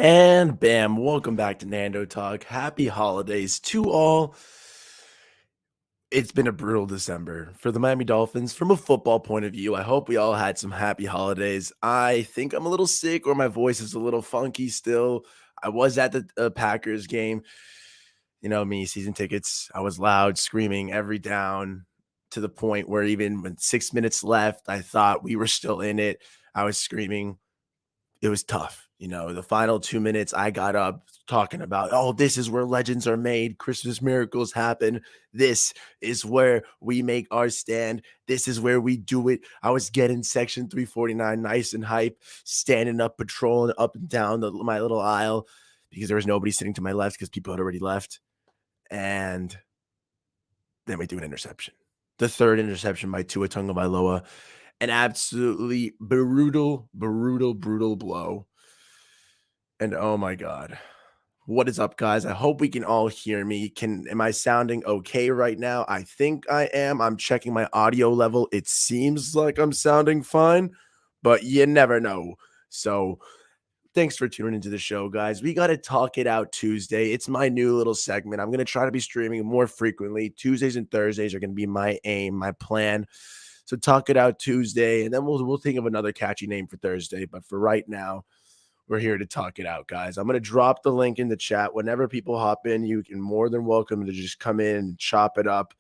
And bam, welcome back to Nando Talk. Happy holidays to all. It's been a brutal December for the Miami Dolphins. From a football point of view, I hope we all had some happy holidays. I think I'm a little sick or my voice is a little funky still. I was at the Packers game. You know me, season tickets. I was loud, screaming every down to the point where even when 6 minutes left, I thought we were still in it. I was screaming. It was tough. The final 2 minutes, I got up talking about, oh, this is where legends are made. Christmas miracles happen. This is where we make our stand. This is where we do it. I was getting section 349 nice and hype, standing up, patrolling up and down my little aisle because there was nobody sitting to my left because people had already left. And then we do an interception. The third interception by Tua Tagovailoa. An absolutely brutal blow. And oh my God. What is up, guys? I hope we can all hear me. Am I sounding okay right now? I think I am. I'm checking my audio level. It seems like I'm sounding fine, but you never know. So thanks for tuning into the show, guys. We got to talk it out Tuesday. It's my new little segment. I'm going to try to be streaming more frequently. Tuesdays and Thursdays are going to be my aim, my plan. So talk it out Tuesday, and then we'll think of another catchy name for Thursday. But for right now, we're here to talk it out, guys. I'm going to drop the link in the chat. Whenever people hop in, you can more than welcome to just come in and chop it up.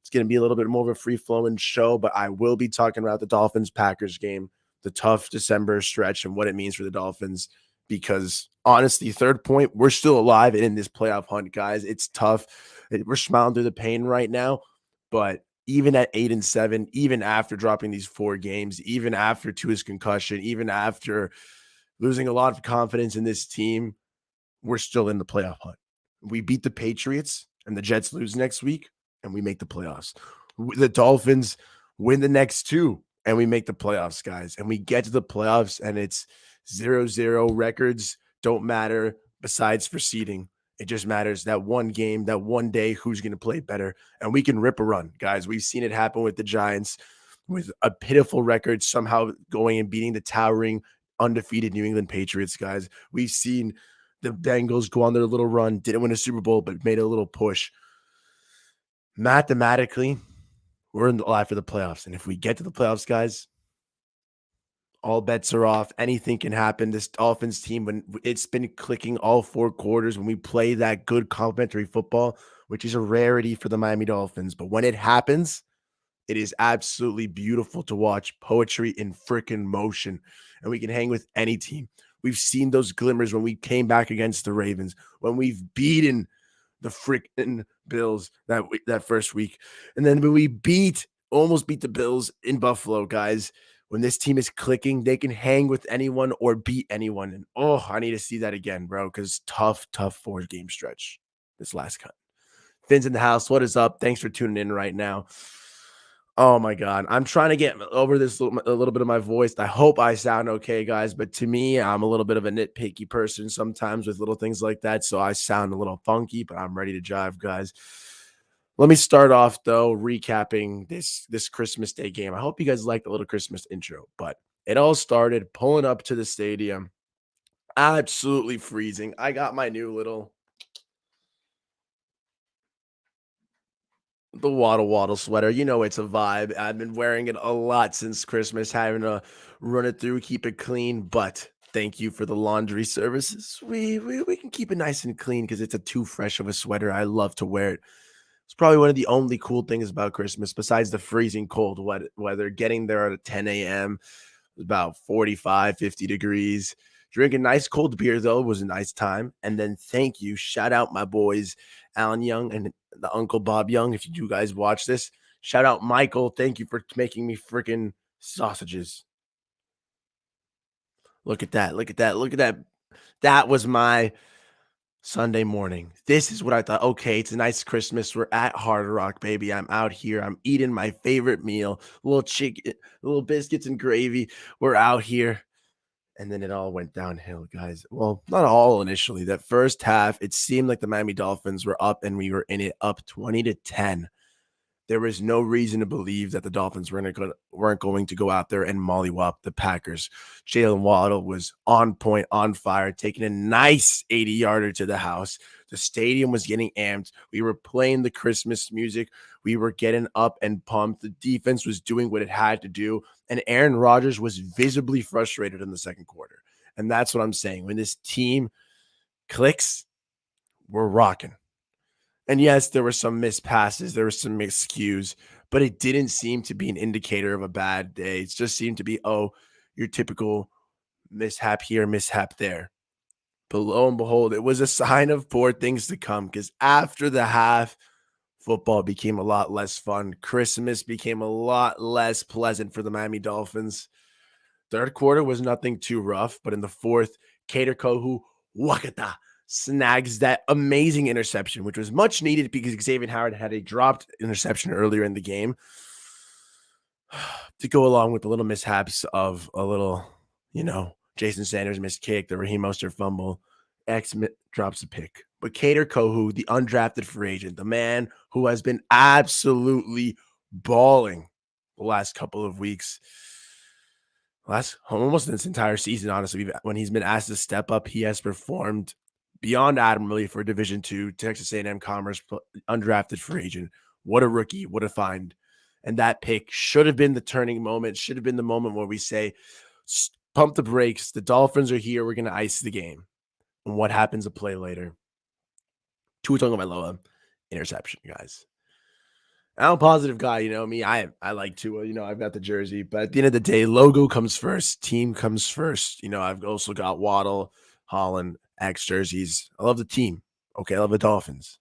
It's going to be a little bit more of a free-flowing show, but I will be talking about the Dolphins-Packers game, the tough December stretch, and what it means for the Dolphins. Because honestly, third point, we're still alive and in this playoff hunt, guys. It's tough. We're smiling through the pain right now, but even at 8-7, even after dropping these 4 games, even after Tua's concussion, even after losing a lot of confidence in this team, we're still in the playoff hunt. We beat the Patriots and the Jets lose next week, and we make the playoffs. The Dolphins win the next 2, and we make the playoffs, guys. And we get to the playoffs, and it's 0-0. Records don't matter besides for seeding. It just matters that one game, that one day, who's going to play better. And we can rip a run, guys. We've seen it happen with the Giants with a pitiful record, somehow going and beating the towering undefeated New England Patriots, guys. We've seen the Bengals go on their little run, didn't win a Super Bowl, but made a little push. Mathematically, we're in the live for the playoffs. And if we get to the playoffs, guys, all bets are off. Anything can happen. This Dolphins team, when it's been clicking all 4 quarters, when we play that good complementary football, which is a rarity for the Miami Dolphins. But when it happens, it is absolutely beautiful to watch. Poetry in freaking motion. And we can hang with any team. We've seen those glimmers when we came back against the Ravens, when we've beaten the freaking Bills that first week. And then when we almost beat the Bills in Buffalo, guys. When this team is clicking, they can hang with anyone or beat anyone. And I need to see that again, bro, because tough 4-game stretch this last cut. Finn's in the house. What is up? Thanks for tuning in right now. Oh my God. I'm trying to get over this a little bit of my voice. I hope I sound okay, guys. But to me, I'm a little bit of a nitpicky person sometimes with little things like that. So I sound a little funky, but I'm ready to jive, guys. Let me start off, though, recapping this Christmas Day game. I hope you guys like the little Christmas intro, but it all started pulling up to the stadium. Absolutely freezing. I got my new little the Waddle sweater. You know, it's a vibe. I've been wearing it a lot since Christmas, having to run it through, keep it clean. But thank you for the laundry services. We can keep it nice and clean because it's a too fresh of a sweater. I love to wear it. It's probably one of the only cool things about Christmas, besides the freezing cold weather. Getting there at 10 a.m., about 45, 50 degrees. Drinking nice cold beer, though, was a nice time. And then thank you. Shout out my boys, Alan Young and the Uncle Bob Young. If you guys watch this, shout out Michael. Thank you for making me freaking sausages. Look at that. Look at that. Look at that. That was my Sunday morning. This is what I thought. Okay, it's a nice Christmas. We're at Hard Rock, baby. I'm out here. I'm eating my favorite meal. Little chicken, little biscuits and gravy. We're out here. And then it all went downhill, guys. Well, not all initially. That first half, it seemed like the Miami Dolphins were up and we were in it up 20-10. there was no reason to believe that the Dolphins weren't going to go out there and mollywop the Packers. Jalen Waddle was on point, on fire, taking a nice 80-yarder to the house. The stadium was getting amped. We were playing the Christmas music. We were getting up and pumped. The defense was doing what it had to do. And Aaron Rodgers was visibly frustrated in the second quarter. And that's what I'm saying. When this team clicks, we're rocking. And yes, there were some missed passes, there were some mixed cues, but it didn't seem to be an indicator of a bad day. It just seemed to be, oh, your typical mishap here, mishap there. But lo and behold, it was a sign of poor things to come because after the half, football became a lot less fun. Christmas became a lot less pleasant for the Miami Dolphins. Third quarter was nothing too rough, but in the fourth, Cater Kohu Wakata snags that amazing interception, which was much needed because Xavier Howard had a dropped interception earlier in the game to go along with the little mishaps of a little, Jason Sanders missed kick, the Raheem Mostert fumble, drops a pick. But Cater Kohu, the undrafted free agent, the man who has been absolutely balling the last couple of weeks, almost this entire season, honestly, when he's been asked to step up, he has performed beyond admirably for Division II, Texas A&M Commerce, undrafted free agent. What a rookie, what a find. And that pick should have been the turning moment, should have been the moment where we say, pump the brakes, the Dolphins are here, we're going to ice the game. And what happens a play later? Tua Tagovailoa, interception, guys. I'm a positive guy, me. I like Tua, I've got the jersey, but at the end of the day, logo comes first, team comes first. I've also got Waddle, Holland, X jerseys. I love the team. Okay, I love the Dolphins.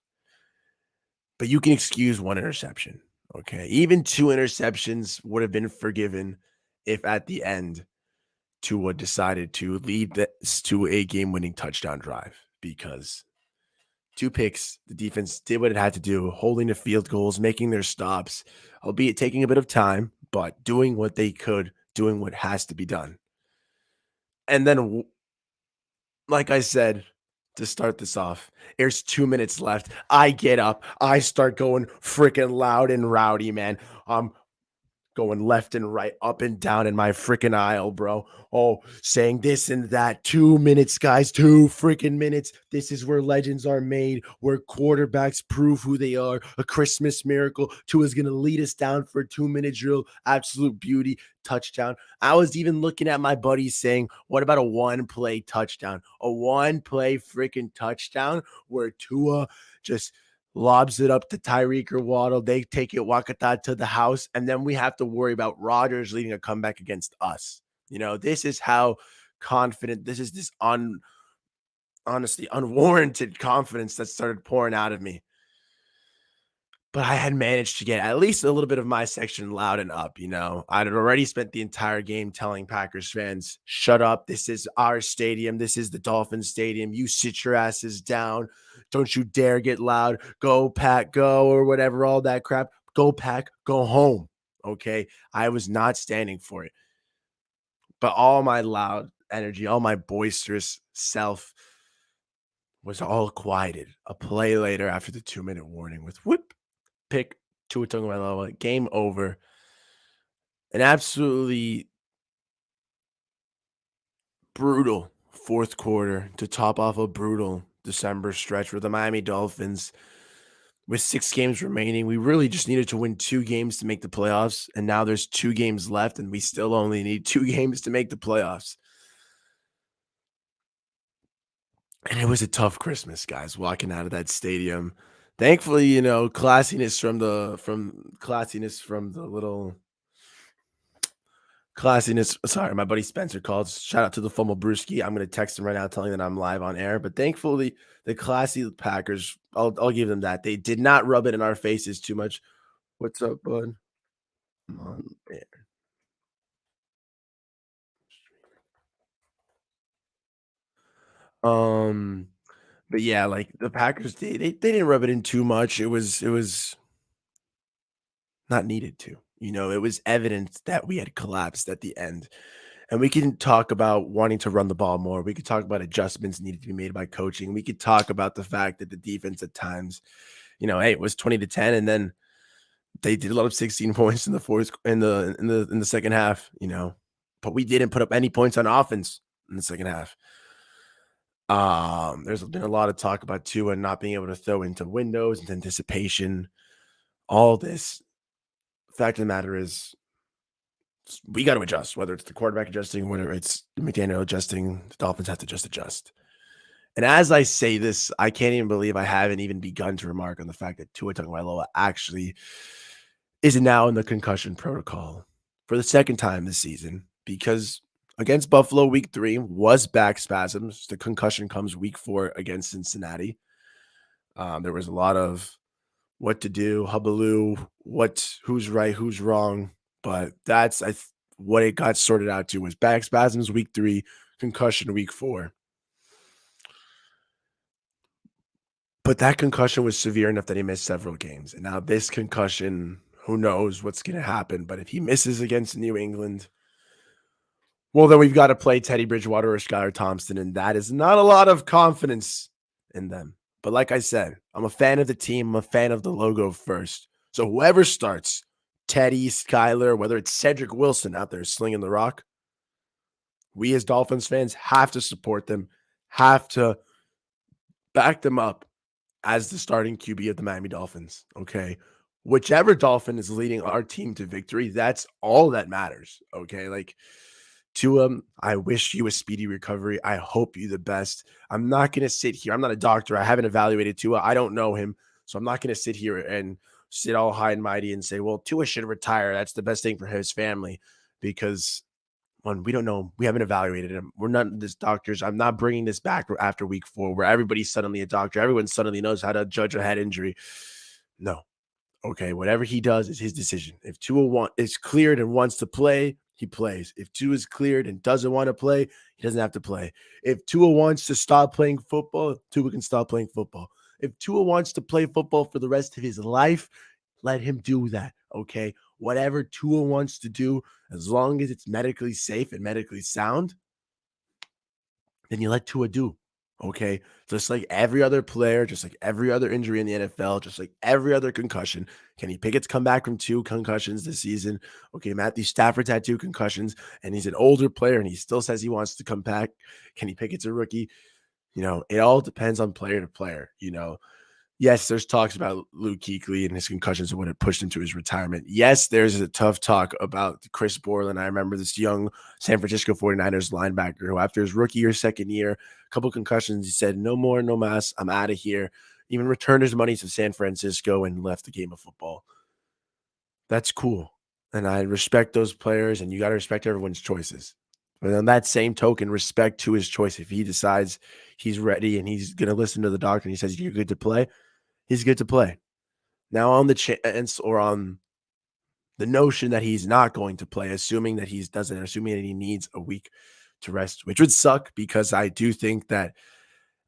But you can excuse one interception. Okay, even two interceptions would have been forgiven if at the end Tua decided to lead this to a game-winning touchdown drive because 2 picks, the defense did what it had to do, holding the field goals, making their stops, albeit taking a bit of time, but doing what they could, doing what has to be done. And then, like I said, to start this off, there's 2 minutes left. I get up. I start going freaking loud and rowdy, man. I'm going left and right, up and down in my freaking aisle, bro. Oh, saying this and that. 2 minutes, guys. 2 freaking minutes. This is where legends are made, where quarterbacks prove who they are. A Christmas miracle. Tua's going to lead us down for a 2-minute drill. Absolute beauty. Touchdown. I was even looking at my buddies saying, what about a 1-play touchdown? A 1-play freaking touchdown where Tua just lobs it up to Tyreek or Waddle. They take it Wakata to the house, and then we have to worry about Rodgers leading a comeback against us. This is how confident, this is this honestly unwarranted confidence that started pouring out of me. But I had managed to get at least a little bit of my section loud and up. I'd already spent the entire game telling Packers fans, shut up. This is our stadium. This is the Dolphins stadium. You sit your asses down. Don't you dare get loud. Go, Pack, go, or whatever, all that crap. Go, Pack, go home. Okay. I was not standing for it. But all my loud energy, all my boisterous self was all quieted. A play later after the 2-minute warning with whoop. Pick Tua Tagovailoa, game over. An absolutely brutal fourth quarter to top off a brutal December stretch for the Miami Dolphins. With 6 games remaining, we really just needed to win 2 games to make the playoffs, and now there's 2 games left, and we still only need 2 games to make the playoffs. And it was a tough Christmas, guys, walking out of that stadium. Thankfully, classiness from the little classiness. Sorry, my buddy Spencer called. Shout out to the Fumble Brewski. I'm going to text him right now telling that I'm live on air. But thankfully, the classy Packers, I'll give them that. They did not rub it in our faces too much. What's up, bud? Come on, man. But yeah, like the Packers, they didn't rub it in too much. It was not needed to. It was evident that we had collapsed at the end. And we can talk about wanting to run the ball more. We could talk about adjustments needed to be made by coaching. We could talk about the fact that the defense at times, hey, it was 20-10, and then They did let up 16 points in the fourth in the second half, but we didn't put up any points on offense in the second half. There's been a lot of talk about Tua not being able to throw into windows and anticipation. All this. Fact of the matter is, we got to adjust. Whether it's the quarterback adjusting, whether it's McDaniel adjusting, the Dolphins have to just adjust. And as I say this, I can't even believe I haven't even begun to remark on the fact that Tua Tagovailoa actually is now in the concussion protocol for the second time this season, because against Buffalo week 3 was back spasms. The concussion comes week 4 against Cincinnati. There was a lot of what to do, hubaloo, who's right, who's wrong, but that's what it got sorted out to was back spasms week 3, concussion week 4. But that concussion was severe enough that he missed several games. And now this concussion, who knows what's going to happen? But if he misses against New England, well, then we've got to play Teddy Bridgewater or Skylar Thompson, and that is not a lot of confidence in them. But like I said, I'm a fan of the team. I'm a fan of the logo first. So whoever starts, Teddy, Skylar, whether it's Cedric Wilson out there slinging the rock, we as Dolphins fans have to support them, have to back them up as the starting QB of the Miami Dolphins, okay? Whichever Dolphin is leading our team to victory, that's all that matters, okay? Like, Tua, I wish you a speedy recovery. I hope you the best. I'm not going to sit here. I'm not a doctor. I haven't evaluated Tua. I don't know him. So I'm not going to sit here and sit all high and mighty and say, well, Tua should retire. That's the best thing for his family, because one, we don't know. We haven't evaluated him. We're not this doctors. I'm not bringing this back after week 4 where everybody's suddenly a doctor. Everyone suddenly knows how to judge a head injury. No. Okay, whatever he does is his decision. If Tua is cleared and wants to play, he plays. If Tua is cleared and doesn't want to play, he doesn't have to play. If Tua wants to stop playing football, Tua can stop playing football. If Tua wants to play football for the rest of his life, let him do that, okay? Whatever Tua wants to do, as long as it's medically safe and medically sound, then you let Tua do. Okay. Just like every other player, just like every other injury in the NFL, just like every other concussion. Kenny Pickett's come back from 2 concussions this season. Okay. Matthew Stafford's had 2 concussions, and he's an older player and he still says he wants to come back. Kenny Pickett's a rookie. It all depends on player to player. Yes, there's talks about Luke Kuechly and his concussions and what it pushed him to his retirement. Yes, there's a tough talk about Chris Borland. I remember this young San Francisco 49ers linebacker who, after his rookie or second year, a couple concussions, he said, no more, no mas, I'm out of here. Even returned his money to San Francisco and left the game of football. That's cool. And I respect those players, and you got to respect everyone's choices. But on that same token, respect to his choice. If he decides he's ready and he's going to listen to the doctor and he says, you're good to play, he's good to play. Now on the chance or on the notion that he's not going to play, assuming that he doesn't, assuming that he needs a week to rest, which would suck, because I do think that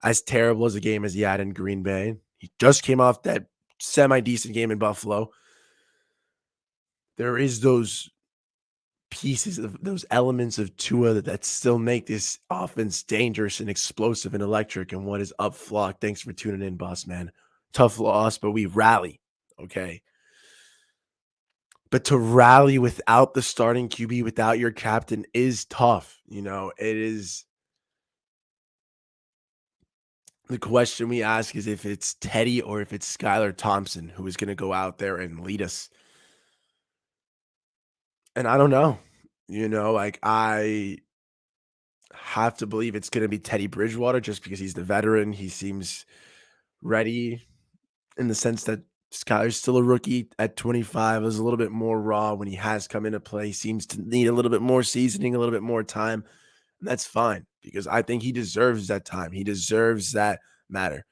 as terrible as a game as he had in Green Bay, he just came off that semi-decent game in Buffalo. There is those pieces of those elements of Tua that still make this offense dangerous and explosive and electric. And what is up, Flock? Thanks for tuning in, boss man. Tough loss, but we rally. Okay. But to rally without the starting QB, without your captain, is tough. It is. The question we ask is if it's Teddy or if it's Skylar Thompson who is going to go out there and lead us. And I don't know. I have to believe it's going to be Teddy Bridgewater just because he's the veteran. He seems ready, in the sense that Skyler's still a rookie at 25. Is a little bit more raw when he has come into play. He seems to need a little bit more seasoning, a little bit more time. And that's fine, because I think he deserves that time. He deserves that matter.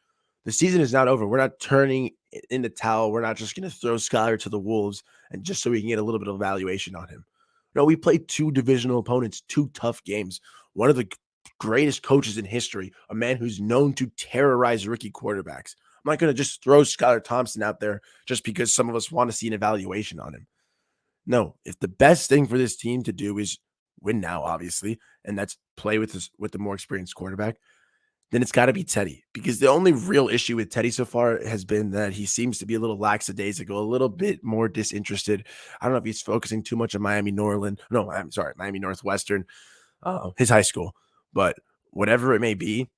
The season is not over. We're not turning in the towel. We're not just going to throw Skyler to the wolves and just so we can get a little bit of evaluation on him. No, we played 2 divisional opponents, 2 tough games. One of the greatest coaches in history, a man who's known to terrorize rookie quarterbacks. I'm not going to just throw Skylar Thompson out there just because some of us want to see an evaluation on him. No, if the best thing for this team to do is win now, obviously, and that's play with the more experienced quarterback, then it's got to be Teddy because the only real issue with Teddy so far has been that he seems to be a little lackadaisical, a little bit more disinterested. I don't know if he's focusing too much on Miami Norland. No, I'm sorry, Miami Northwestern, his high school. But whatever it may be,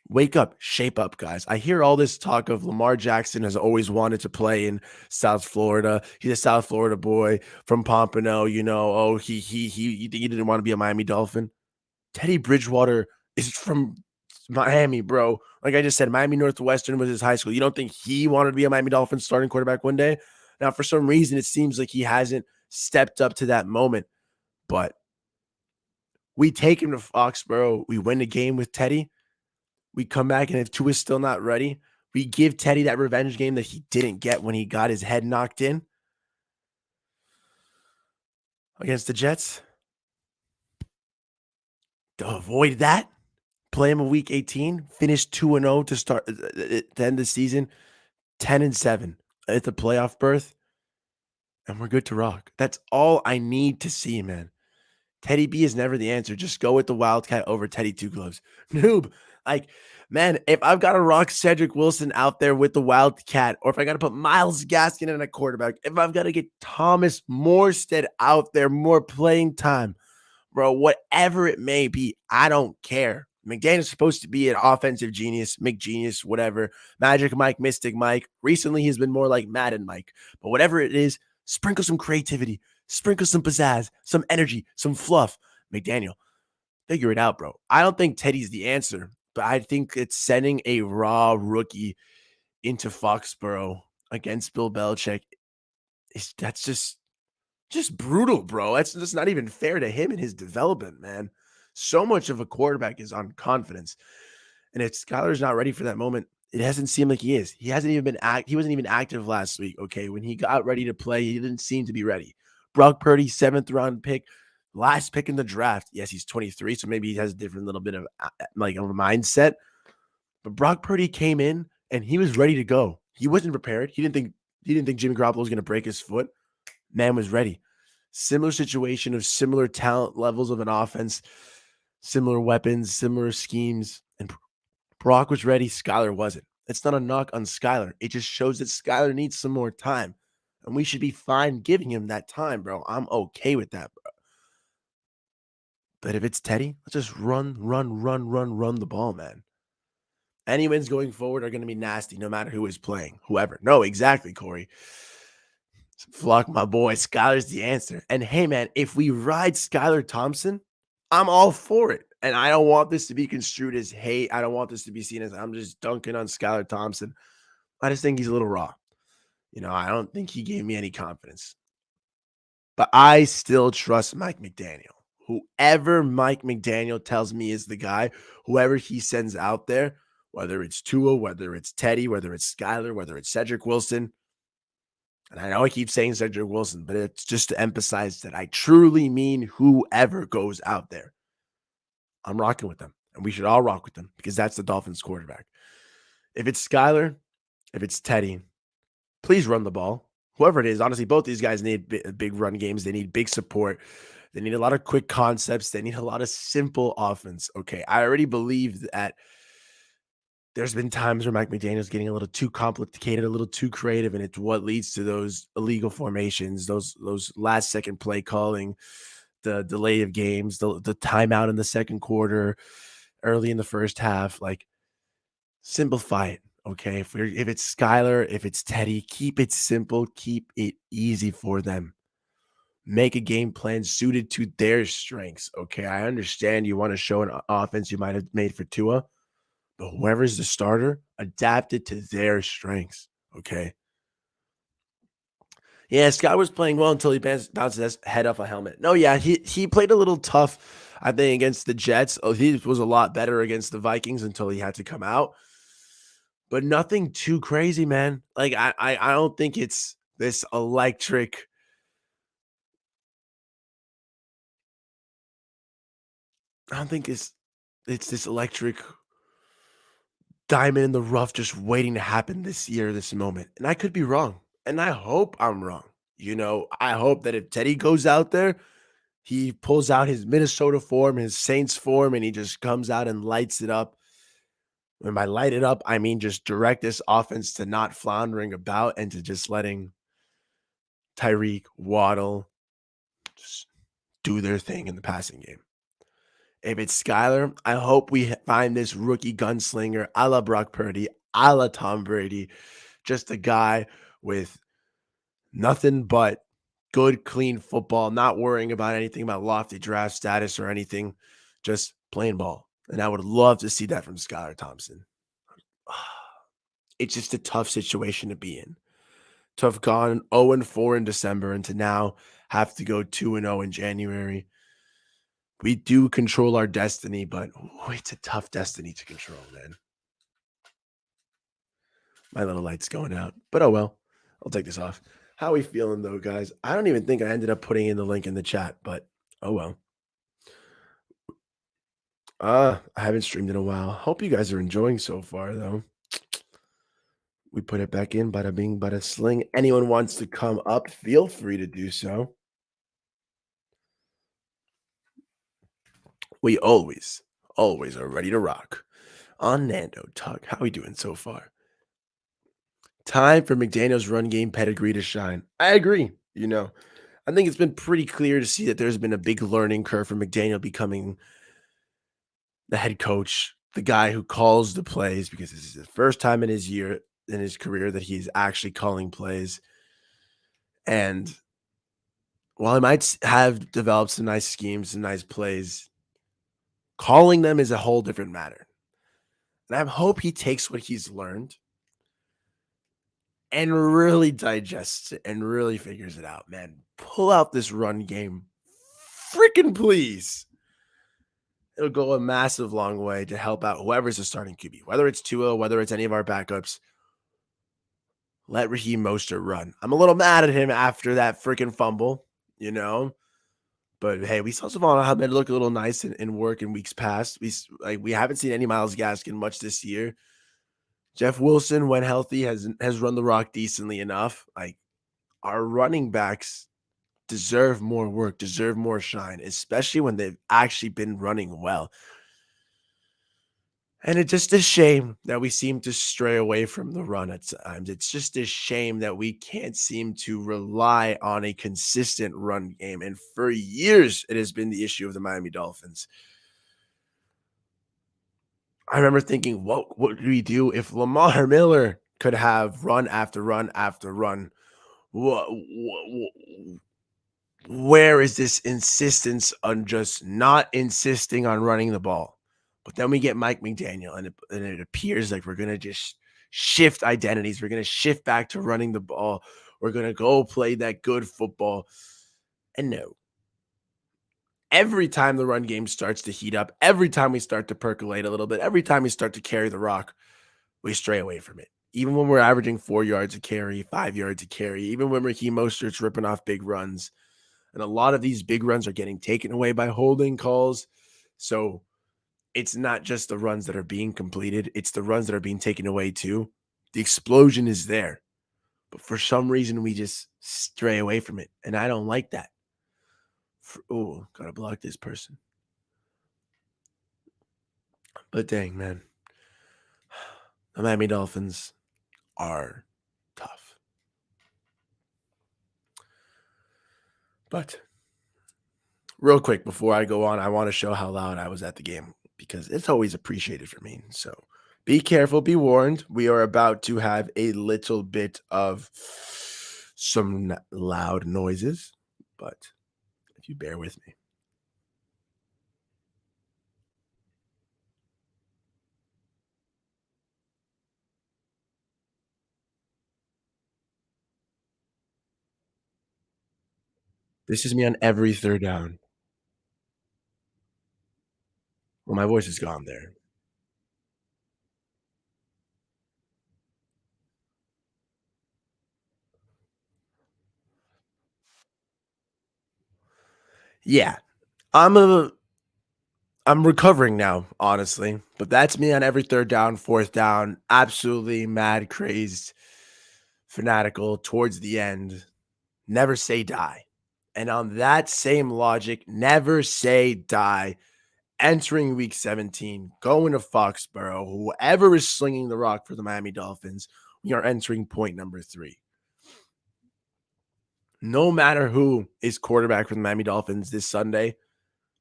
wake up, shape up, guys. I hear all this talk of Lamar Jackson has always wanted to play in South Florida. He's a South Florida boy from Pompano. Oh, you think he didn't want to be a Miami Dolphin? Teddy Bridgewater is from Miami, bro. Like I just said, Miami Northwestern was his high school. You don't think he wanted to be a Miami Dolphins starting quarterback one day? Now, for some reason, it seems like he hasn't stepped up to that moment. But we take him to Foxborough. We win the game with Teddy. We come back, and if Tua's still not ready, we give Teddy that revenge game that he didn't get when he got his head knocked in against the Jets. To avoid that, play him in week 18, finish 2-0 to start to end the season, 10-7 at the playoff berth, and we're good to rock. That's all I need to see, man. Teddy B is never the answer. Just go with the Wildcat over Teddy Two Gloves. Noob. Like, man, if I've got to rock Cedric Wilson out there with the Wildcat, or if I got to put Miles Gaskin in a quarterback, if I've got to get Thomas Morstead out there, more playing time, bro, whatever it may be, I don't care. McDaniel's supposed to be an offensive genius, McGenius, whatever. Magic Mike, Mystic Mike. Recently, he's been more like Madden Mike. But whatever it is, sprinkle some creativity, sprinkle some pizzazz, some energy, some fluff. McDaniel, figure it out, bro. I don't think Teddy's the answer, but I think it's sending a raw rookie into Foxborough against Bill Belichick. That's just brutal, bro. That's just not even fair to him and his development, man. So much of a quarterback is on confidence. And if Skylar's not ready for that moment, it hasn't seemed like he is. He hasn't even he wasn't even active last week. Okay. When he got ready to play, he didn't seem to be ready. Brock Purdy, 7th round pick, last pick in the draft. Yes, he's 23, so maybe he has a different little bit of like a mindset. But Brock Purdy came in and he was ready to go. He wasn't prepared. He didn't think Jimmy Garoppolo was going to break his foot. Man was ready. Similar situation of similar talent levels of an offense, similar weapons, similar schemes. And Brock was ready. Skylar wasn't. It's not a knock on Skylar. It just shows that Skylar needs some more time. And we should be fine giving him that time, bro. I'm okay with that, bro. But if it's Teddy, let's just run the ball, man. Any wins going forward are going to be nasty no matter who is playing, whoever. No, exactly, Corey. Flock, my boy. Skylar's the answer. And hey, man, if we ride Skylar Thompson, I'm all for it. And I don't want this to be construed as hate. I don't want this to be seen as I'm just dunking on Skylar Thompson. I just think he's a little raw. I don't think he gave me any confidence. But I still trust Mike McDaniel. Whoever Mike McDaniel tells me is the guy, whoever he sends out there, whether it's Tua, whether it's Teddy, whether it's Skylar, whether it's Cedric Wilson, and I know I keep saying Cedric Wilson, but it's just to emphasize that I truly mean whoever goes out there. I'm rocking with them, and we should all rock with them because that's the Dolphins quarterback. If it's Skylar, if it's Teddy, please run the ball. Whoever it is, honestly, both these guys need big run games. They need big support. They need a lot of quick concepts. They need a lot of simple offense. Okay, I already believe that there's been times where Mike McDaniel's getting a little too complicated, a little too creative, and it's what leads to those illegal formations, those last second play calling, the delay of games, the timeout in the second quarter, early in the first half. Like, simplify it. Okay. If it's Skylar, if it's Teddy, keep it simple, keep it easy for them. Make a game plan suited to their strengths. Okay. I understand you want to show an offense you might have made for Tua, but whoever's the starter, adapt it to their strengths. Okay. Yeah, Scott was playing well until he bounced his head off a helmet. No, yeah, he played a little tough, I think, against the Jets. Oh, he was a lot better against the Vikings until he had to come out. But nothing too crazy, man. Like I don't think it's this electric. I don't think it's this electric diamond in the rough just waiting to happen this year, this moment. And I could be wrong. And I hope I'm wrong. I hope that if Teddy goes out there, he pulls out his Minnesota form, his Saints form, and he just comes out and lights it up. When by light it up, I mean just direct this offense to not floundering about and to just letting Tyreek, Waddle just do their thing in the passing game. If it's Skyler, I hope we find this rookie gunslinger a la Brock Purdy, a la Tom Brady, just a guy with nothing but good, clean football, not worrying about anything about lofty draft status or anything, just playing ball. And I would love to see that from Skylar Thompson. It's just a tough situation to be in. To have gone 0-4 in December and to now have to go 2-0 in January. We do control our destiny, but it's a tough destiny to control, man. My little light's going out, but oh well. I'll take this off. How we feeling though, guys? I don't even think I ended up putting in the link in the chat, but oh well. I haven't streamed in a while. Hope you guys are enjoying so far, though. We put it back in, bada bing, bada sling. Anyone wants to come up, feel free to do so. We always are ready to rock. On Nando Talk, how we doing so far? Time for McDaniel's run game pedigree to shine. I agree. I think it's been pretty clear to see that there's been a big learning curve for McDaniel becoming the head coach, the guy who calls the plays, because this is the first time in his career that he's actually calling plays. And while he might have developed some nice schemes, some nice plays, calling them is a whole different matter. And I hope he takes what he's learned and really digests it and really figures it out, man. Pull out this run game. Freaking please. It'll go a massive long way to help out whoever's the starting QB, whether it's Tua, whether it's any of our backups. Let Raheem Mostert run. I'm a little mad at him after that freaking fumble, but hey, we saw Savon Ahmed look a little nice in work in weeks past. We haven't seen any Myles Gaskin much this year. Jeff Wilson, when healthy, has run the rock decently enough. Like, our running backs deserve more work, deserve more shine, especially when they've actually been running well. And it's just a shame that we seem to stray away from the run at times. It's just a shame that we can't seem to rely on a consistent run game. And for years, it has been the issue of the Miami Dolphins. I remember thinking, what would we do if Lamar Miller could have run after run after run? What, where is this insistence on just not insisting on running the ball? But then we get Mike McDaniel, and it appears like we're going to just shift identities. We're going to shift back to running the ball. We're going to go play that good football. And no, every time the run game starts to heat up, every time we start to percolate a little bit, every time we start to carry the rock, we stray away from it. Even when we're averaging 4 yards a carry, 5 yards a carry, even when Raheem Mostert's ripping off big runs. And a lot of these big runs are getting taken away by holding calls. So it's not just the runs that are being completed, it's the runs that are being taken away too. The explosion is there. But for some reason, we just stray away from it. And I don't like that. Oh, gotta block this person. But dang, man. The Miami Dolphins are tough. But real quick, before I go on, I want to show how loud I was at the game because it's always appreciated for me. So be careful, be warned. We are about to have a little bit of some loud noises, but if you bear with me. This is me on every third down. Well, my voice is gone there. Yeah. I'm a I'm recovering now, honestly, but that's me on every third down, fourth down, absolutely mad, crazed, fanatical towards the end. Never say die. And on that same logic, never say die entering week 17, going to Foxborough, whoever is slinging the rock for the Miami Dolphins, we are entering point number 3. No matter who is quarterback for the Miami Dolphins this Sunday,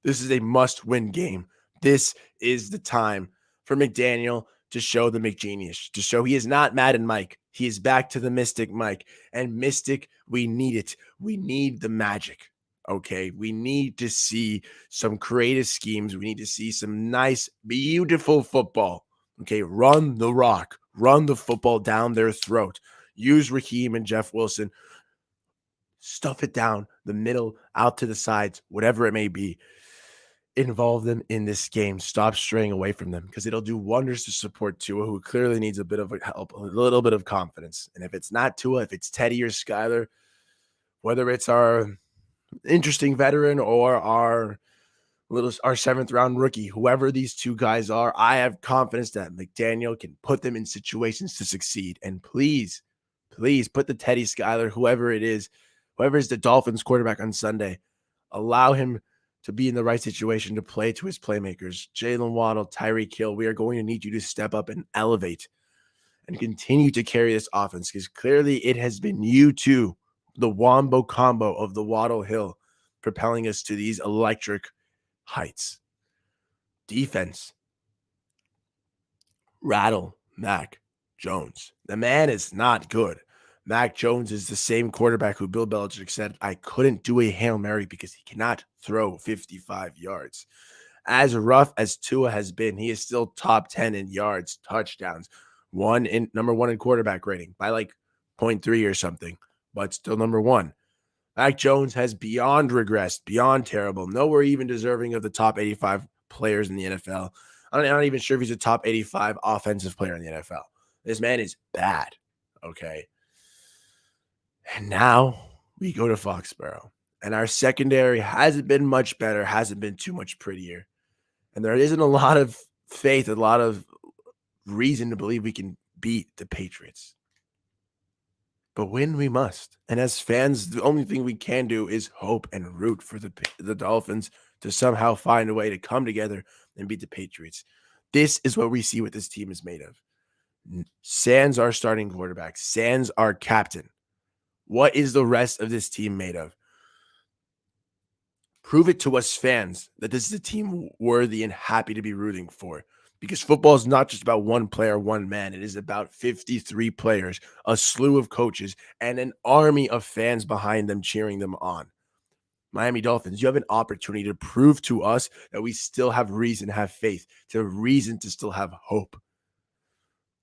this is a must-win game. This is the time for McDaniel to show the McGenius, to show he is not Madden Mike. He is back to the Mystic Mike. And Mystic, we need it. We need the magic. Okay, we need to see some creative schemes. We need to see some nice, beautiful football. Okay, run the rock, run the football down their throat. Use Raheem and Jeff Wilson. Stuff it down the middle, out to the sides, whatever it may be. Involve them in this game. Stop straying away from them because it'll do wonders to support Tua, who clearly needs a bit of help, a little bit of confidence. And if it's not Tua, if it's Teddy or Skyler, whether it's our interesting veteran or our 7th round rookie, whoever these two guys are, I have confidence that McDaniel can put them in situations to succeed. And please put the Teddy, Skyler, whoever is the Dolphins quarterback on Sunday, allow him to be in the right situation to play to his playmakers. Jalen Waddle, Tyreek Hill, we are going to need you to step up and elevate and continue to carry this offense because clearly it has been you two, the wombo combo of the Waddle Hill, propelling us to these electric heights. Defense. Rattle Mac Jones. The man is not good. Mac Jones is the same quarterback who Bill Belichick said, I couldn't do a Hail Mary because he cannot throw 55 yards. As rough as Tua has been, he is still top 10 in yards, touchdowns, number one in quarterback rating by like 0.3 or something, but still number one. Mac Jones has beyond regressed, beyond terrible, nowhere even deserving of the top 85 players in the NFL. I'm not even sure if he's a top 85 offensive player in the NFL. This man is bad, okay? And now we go to Foxborough. And our secondary hasn't been much better, hasn't been too much prettier. And there isn't a lot of faith, a lot of reason to believe we can beat the Patriots. But win we must. And as fans, the only thing we can do is hope and root for the Dolphins to somehow find a way to come together and beat the Patriots. This is what we see what this team is made of. Sans our starting quarterback. Sans our captain. What is the rest of this team made of? Prove it to us fans that this is a team worthy and happy to be rooting for. Because football is not just about one player, one man. It is about 53 players, a slew of coaches, and an army of fans behind them cheering them on. Miami Dolphins, you have an opportunity to prove to us that we still have reason to have faith, to reason to still have hope.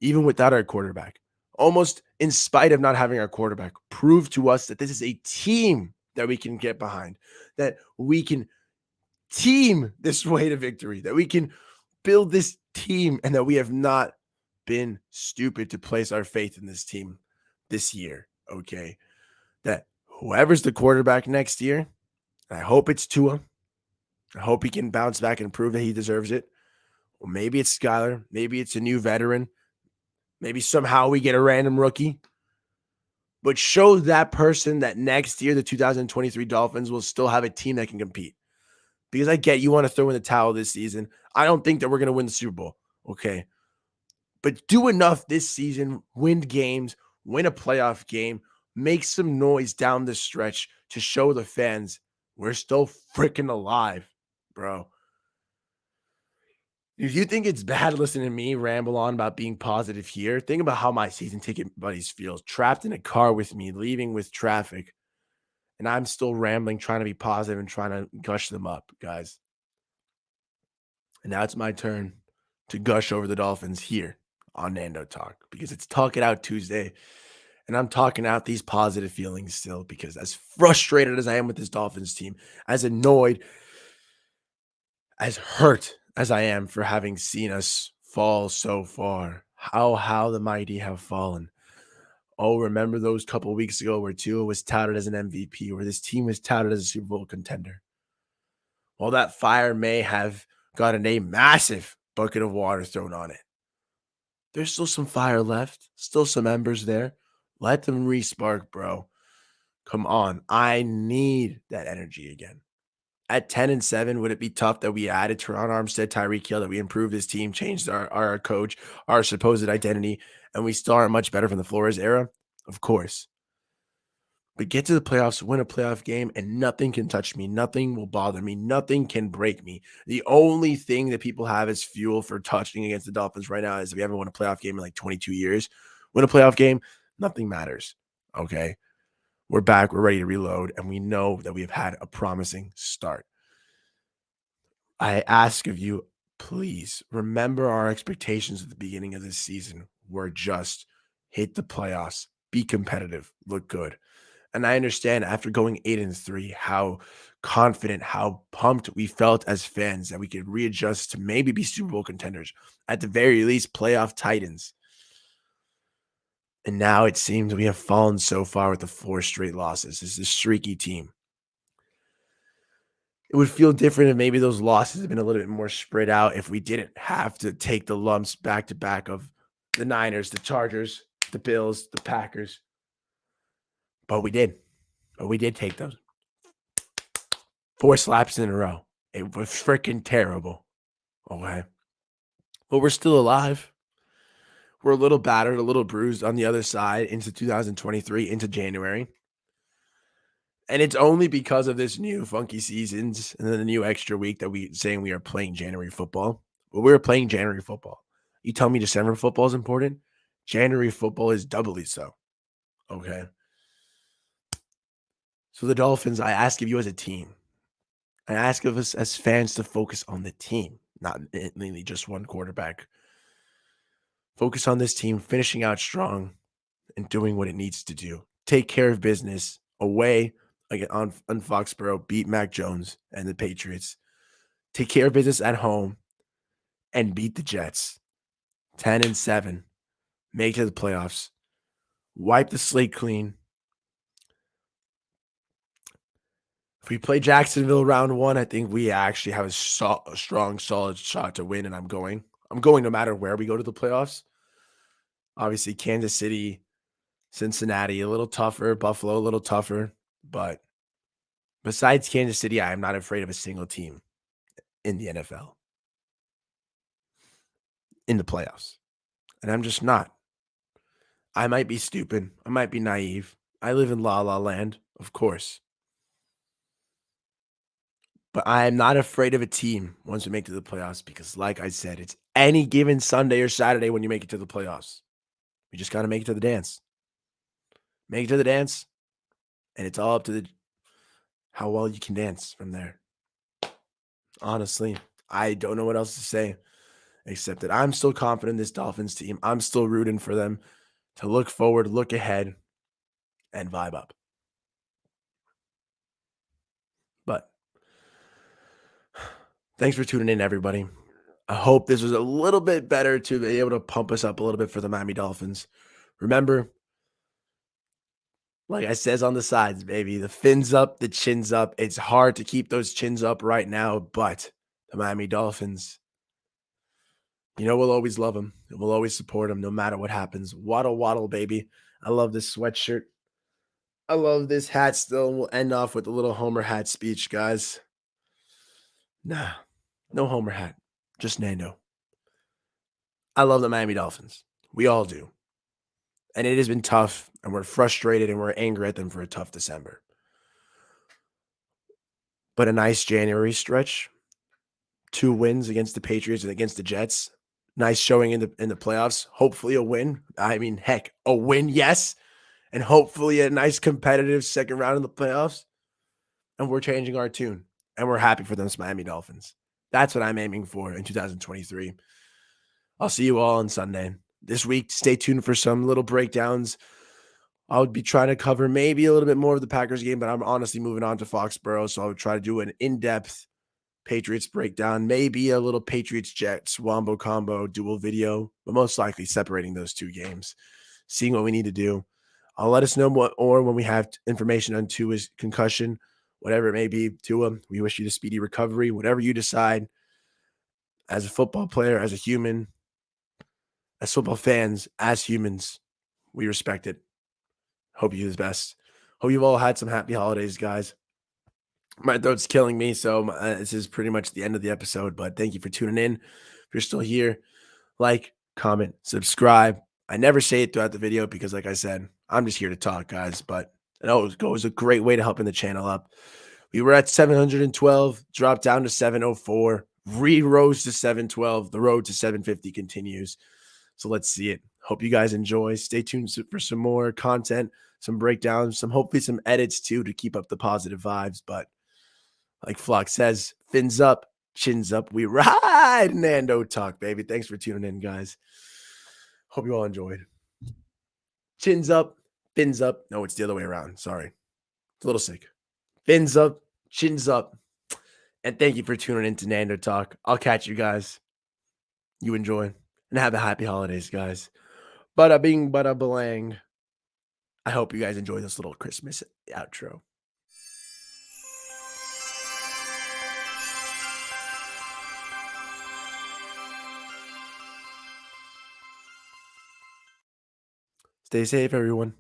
Even without our quarterback. Almost in spite of not having our quarterback, prove to us that this is a team that we can get behind, that we can team this way to victory, that we can build this team, and that we have not been stupid to place our faith in this team this year, okay? That whoever's the quarterback next year, I hope it's Tua. I hope he can bounce back and prove that he deserves it. Or maybe it's Skyler. Maybe it's a new veteran. Maybe somehow we get a random rookie. But show that person that next year, the 2023 Dolphins will still have a team that can compete. Because I get you want to throw in the towel this season. I don't think that we're going to win the Super Bowl. Okay. But do enough this season, win games, win a playoff game, make some noise down the stretch to show the fans we're still freaking alive, bro. If you think it's bad listening to me ramble on about being positive here, think about how my season ticket buddies feel. Trapped in a car with me, leaving with traffic, and I'm still rambling, trying to be positive and trying to gush them up, guys. And now it's my turn to gush over the Dolphins here on Nando Talk because it's Talk It Out Tuesday. And I'm talking out these positive feelings still because as frustrated as I am with this Dolphins team, as annoyed, as hurt as I am for having seen us fall so far, how the mighty have fallen. Oh, remember those couple weeks ago where Tua was touted as an MVP, where this team was touted as a Super Bowl contender? Well, that fire may have gotten a massive bucket of water thrown on it. There's still some fire left, still some embers there. Let them respark, bro. Come on. I need that energy again. At 10-7, would it be tough that we added Teron Armstead, Tyreek Hill, that we improved this team, changed our coach, our supposed identity, and we still aren't much better from the Flores era? Of course. But get to the playoffs, win a playoff game, and nothing can touch me. Nothing will bother me. Nothing can break me. The only thing that people have as fuel for touching against the Dolphins right now is we haven't won a playoff game in like 22 years. Win a playoff game, nothing matters. Okay. We're back. We're ready to reload. And we know that we have had a promising start. I ask of you, please remember our expectations at the beginning of this season were just hit the playoffs, be competitive, look good. And I understand after going 8-3, how confident, how pumped we felt as fans that we could readjust to maybe be Super Bowl contenders, at the very least, playoff titans. And now it seems we have fallen so far with the 4 straight losses. This is a streaky team. It would feel different if maybe those losses had been a little bit more spread out, if we didn't have to take the lumps back to back of the Niners, the Chargers, the Bills, the Packers. But we did. But we did take those 4 slaps in a row. It was freaking terrible. Okay. But we're still alive. We're a little battered, a little bruised on the other side into 2023, into January. And it's only because of this new funky seasons and then the new extra week that we saying we are playing January football. But we're playing January football. You tell me December football is important? January football is doubly so. Okay. So the Dolphins, I ask of you as a team, I ask of us as fans to focus on the team, not mainly just one quarterback. Focus on this team finishing out strong and doing what it needs to do. Take care of business away again on Foxborough, beat Mac Jones and the Patriots. Take care of business at home and beat the Jets. 10-7. Make it to the playoffs. Wipe the slate clean. If we play Jacksonville round 1, I think we actually have a strong, solid shot to win, and I'm going. I'm going no matter where we go to the playoffs. Obviously, Kansas City, Cincinnati, a little tougher. Buffalo, a little tougher. But besides Kansas City, I am not afraid of a single team in the NFL in the playoffs. And I'm just not. I might be stupid. I might be naive. I live in La La Land, of course. But I am not afraid of a team once we make it to the playoffs because, like I said, it's any given Sunday or Saturday when you make it to the playoffs. We just got to make it to the dance. Make it to the dance, and it's all up to how well you can dance from there. Honestly, I don't know what else to say except that I'm still confident in this Dolphins team. I'm still rooting for them to look forward, look ahead, and vibe up. But thanks for tuning in, everybody. I hope this was a little bit better to be able to pump us up a little bit for the Miami Dolphins. Remember, like I says on the sides, baby, the fins up, the chins up. It's hard to keep those chins up right now, but the Miami Dolphins, we'll always love them. We'll always support them no matter what happens. Waddle, waddle, baby. I love this sweatshirt. I love this hat still. We'll end off with a little Homer hat speech, guys. Nah, no Homer hat. Just Nando. I love the Miami Dolphins. We all do. And it has been tough, and we're frustrated, and we're angry at them for a tough December. But a nice January stretch. 2 wins against the Patriots and against the Jets. Nice showing in the playoffs. Hopefully a win. I mean, heck, a win, yes. And hopefully a nice competitive second round in the playoffs. And we're changing our tune. And we're happy for those Miami Dolphins. That's what I'm aiming for in 2023. I'll see you all on Sunday. This week, stay tuned for some little breakdowns. I would be trying to cover maybe a little bit more of the Packers game, but I'm honestly moving on to Foxborough. So I would try to do an in-depth Patriots breakdown, maybe a little Patriots Jets wombo combo dual video, but most likely separating those 2 games, seeing what we need to do. I'll let us know when we have information on Tua's concussion, whatever it may be. Tua, we wish you the speedy recovery, whatever you decide. As a football player, as a human, as football fans, as humans, we respect it. Hope you do the best. Hope you've all had some happy holidays, guys. My throat's killing me, so this is pretty much the end of the episode. But thank you for tuning in. If you're still here, like, comment, subscribe. I never say it throughout the video because, like I said, I'm just here to talk, guys. But it always goes a great way to helping the channel up. We were at 712, dropped down to 704, re-rose to 712. The road to 750 continues. So let's see it. Hope you guys enjoy. Stay tuned for some more content, some breakdowns, some hopefully some edits too to keep up the positive vibes. But like Flock says, fins up, chins up. We ride. Nando Talk, baby. Thanks for tuning in, guys. Hope you all enjoyed. Chins up, fins up. No, it's the other way around. Sorry. It's a little sick. Fins up, chins up. And thank you for tuning in to Nando Talk. I'll catch you guys. You enjoy and have a happy holidays, guys. Bada bing, bada blang. I hope you guys enjoy this little Christmas outro. Stay safe, everyone.